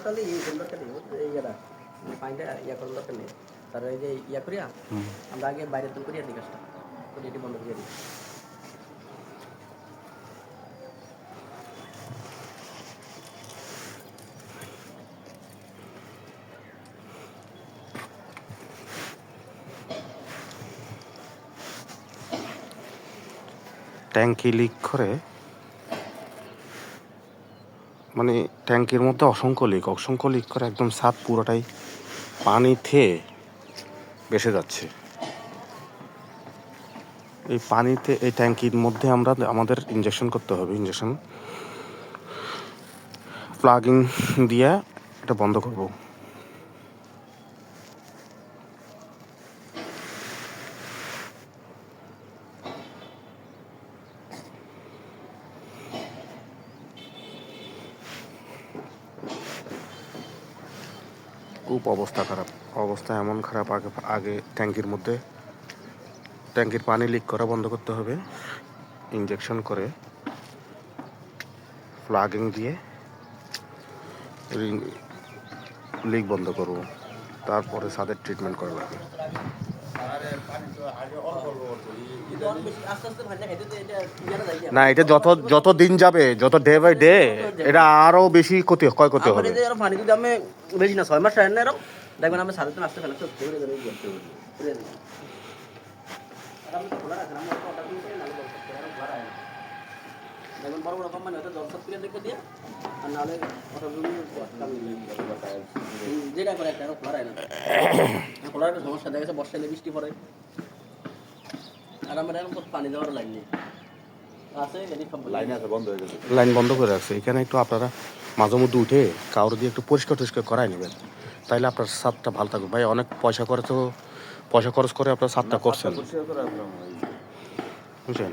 তাহলে এই দরকার নেই ইয়েটা পানিটা ইয়া করার দরকার নেই তার এই যে ইয়া করিয়া আমরা আগে বাইরে তুল করিয়া দিই কাজটা করে এটি বন্ধ করে দিই ট্যাঙ্কি লিক করে মানে ট্যাঙ্কির মধ্যে অসংখ্য লিক করে একদম ছাদ পুরোটাই পানি খেয়ে ভেসে যাচ্ছে। এই পানিতে এই ট্যাঙ্কির মধ্যে আমরা আমাদের ইনজেকশন করতে হবে, ইনজেকশন প্লাগিং দিয়ে এটা বন্ধ করব। খুব অবস্থা এমন খারাপ, আগে ট্যাঙ্কির পানি লিক করা বন্ধ করতে হবে, ইনজেকশন করে প্লাগিং দিয়ে লিক বন্ধ করব, তারপরে ছাদের ট্রিটমেন্ট করা লাগবে। না, এটা যত দিন যাবে, যত ডে বাই ডে এটা আরো বেশি ক্ষয়ক্ষতি হবে। পানি যদি আমি বেশি না 6 মাস রাখেন না এরকম দেখবেন আমি ছাদের আসতে ফেলা সত্যি করে দেবেন দেখবেন বড় বড় কোম্পানি হয়তো 10 করে লিখে দিয়ে আর নাহলে যেটা করে একটা খোলা রায় না খোলার একটা সমস্যা দেখা গেছে বর্ষালে বৃষ্টি পড়ে আর আমার এরকম পানি দেওয়ার লাইন নেই লাইন বন্ধ করে রাখছে। এখানে একটু আপনারা মাঝে মধ্যে উঠে কাউরে দিয়ে একটু পরিষ্কার করাই নেবেন, তাইলে আপনার ছাদটা ভালো থাকবে। ভাই অনেক পয়সা খরচ করে আপনার ছাদটা করছেন, বুঝছেন?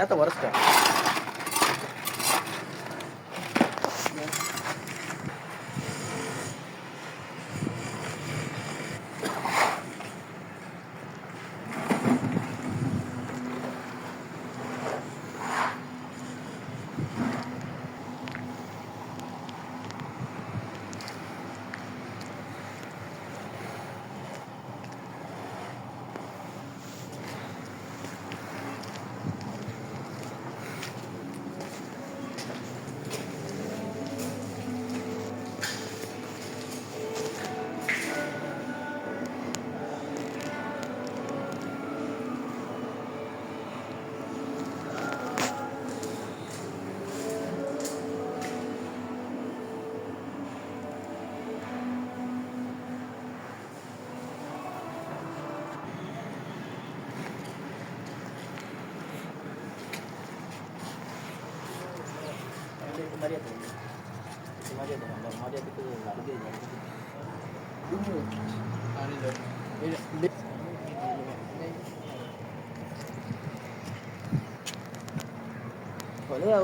এত বরসটা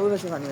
ওই বেশি পানি